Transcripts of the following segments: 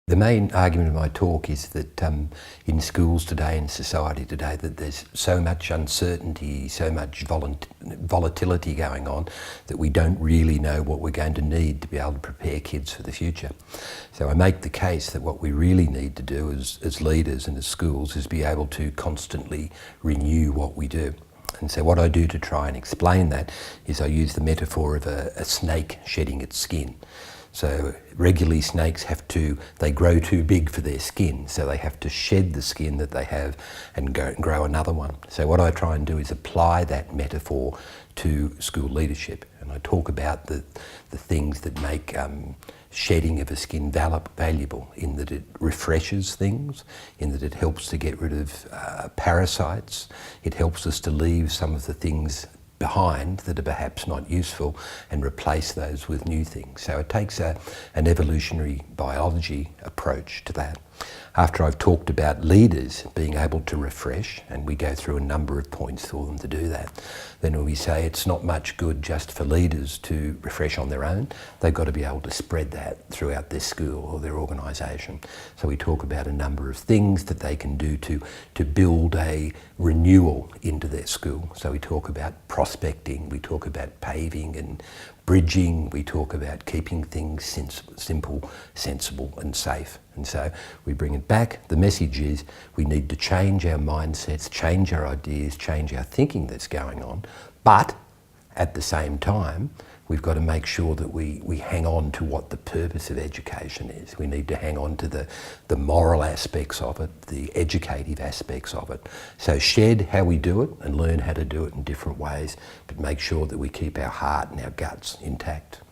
The main argument of my talk is that in schools today, in society today, that there's so much uncertainty, so much volatility going on that we don't really know what we're going to need to be able to prepare kids for the future. So I make the case that what we really need to do as leaders and as schools is be able to constantly renew what we do. And so what I do to try and explain that is I use the metaphor of a snake shedding its skin. So regularly snakes they grow too big for their skin, so they have to shed the skin that they have and grow another one. So what I try and do is apply that metaphor to school leadership, and I talk about the things that make shedding of a skin valuable, in that it refreshes things, in that it helps to get rid of parasites, it helps us to leave some of the things behind that are perhaps not useful and replace those with new things. So it takes an evolutionary biology approach to that. After I've talked about leaders being able to refresh, and we go through a number of points for them to do that, then when we say it's not much good just for leaders to refresh on their own, they've got to be able to spread that throughout their school or their organisation. So we talk about a number of things that they can do to build a renewal into their school. So we talk about prospecting, we talk about paving and bridging, we talk about keeping things simple, sensible and safe. And so we bring it back. The message is we need to change our mindsets, change our ideas, change our thinking that's going on, but at the same time we've got to make sure that we hang on to what the purpose of education is. We need to hang on to the moral aspects of it, the educative aspects of it. So shed how we do it and learn how to do it in different ways, but make sure that we keep our heart and our guts intact.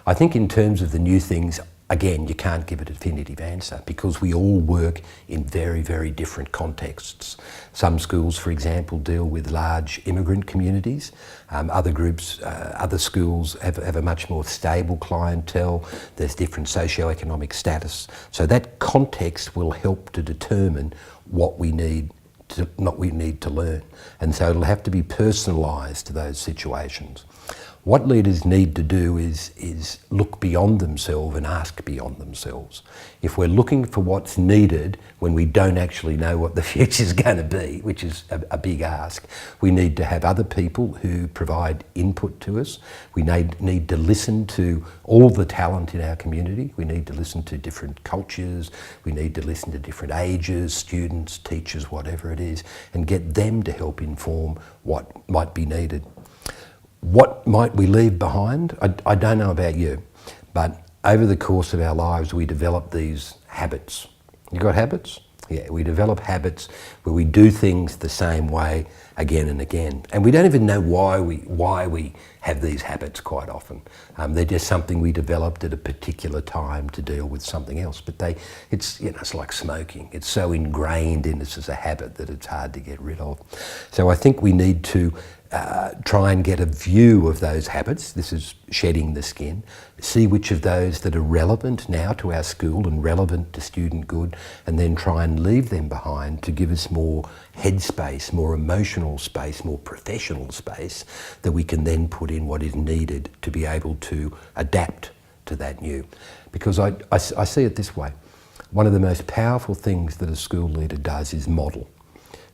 I think in terms of the new things, again, you can't give a definitive answer because we all work in very, very different contexts. Some schools, for example, deal with large immigrant communities. Other groups, other schools have a much more stable clientele. There's different socioeconomic status. So that context will help to determine what we need to learn. And so it'll have to be personalised to those situations. What leaders need to do is look beyond themselves and ask beyond themselves. If we're looking for what's needed when we don't actually know what the future's going to be, which is a big ask, we need to have other people who provide input to us. We need to listen to all the talent in our community. We need to listen to different cultures. We need to listen to different ages, students, teachers, whatever it is, and get them to help inform what might be needed. What might we leave behind? I don't know about you, but over the course of our lives we develop these habits. You got habits? Yeah, we develop habits where we do things the same way again and again. And we don't even know why we have these habits quite often. They're just something we developed at a particular time to deal with something else. But it's like smoking. It's so ingrained in us as a habit that it's hard to get rid of. So I think we need to try and get a view of those habits. This is shedding the skin. See which of those that are relevant now to our school and relevant to student good, and then try and leave them behind to give us more headspace, more emotional space, more professional space that we can then put in what is needed to be able to adapt to that new. Because I see it this way. One of the most powerful things that a school leader does is model.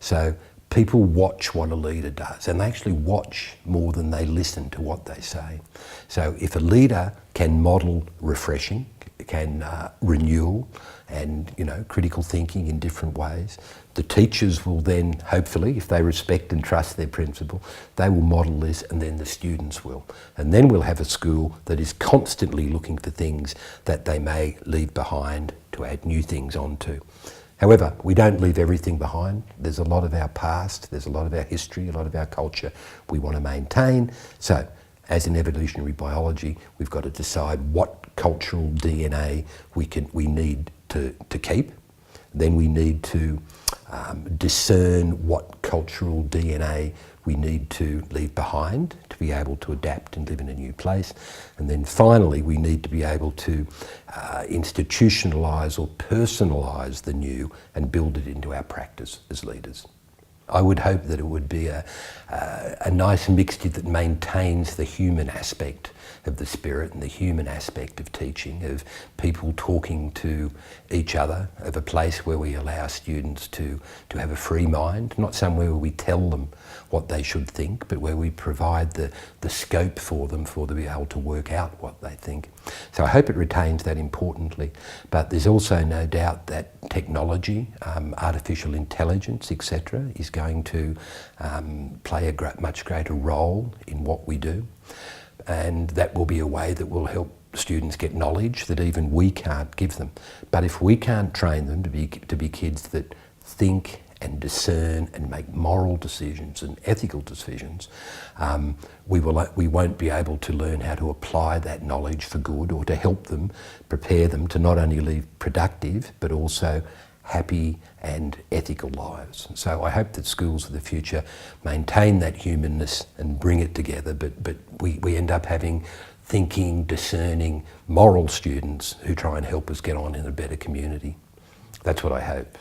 So people watch what a leader does, and they actually watch more than they listen to what they say. So if a leader can model refreshing, can renewal and critical thinking in different ways, the teachers will then, hopefully, if they respect and trust their principal, they will model this, and then the students will. And then we'll have a school that is constantly looking for things that they may leave behind to add new things onto. However, we don't leave everything behind. There's a lot of our past, there's a lot of our history, a lot of our culture we want to maintain. So, as in evolutionary biology, we've got to decide what cultural DNA we need to keep. Then we need to discern what cultural DNA we need to leave behind to be able to adapt and live in a new place. And then finally, we need to be able to institutionalise or personalise the new and build it into our practice as leaders. I would hope that it would be a nice mixture that maintains the human aspect of the spirit and the human aspect of teaching, of people talking to each other, of a place where we allow students to have a free mind, not somewhere where we tell them what they should think, but where we provide the scope for them to be able to work out what they think. So I hope it retains that importantly, but there's also no doubt that technology, artificial intelligence, etc., is going to play a much greater role in what we do. And that will be a way that will help students get knowledge that even we can't give them. But if we can't train them to be kids that think and discern and make moral decisions and ethical decisions, we won't be able to learn how to apply that knowledge for good, or to help them, prepare them to not only live productive but also happy and ethical lives. So I hope that schools of the future maintain that humanness and bring it together, but we end up having thinking, discerning, moral students who try and help us get on in a better community. That's what I hope.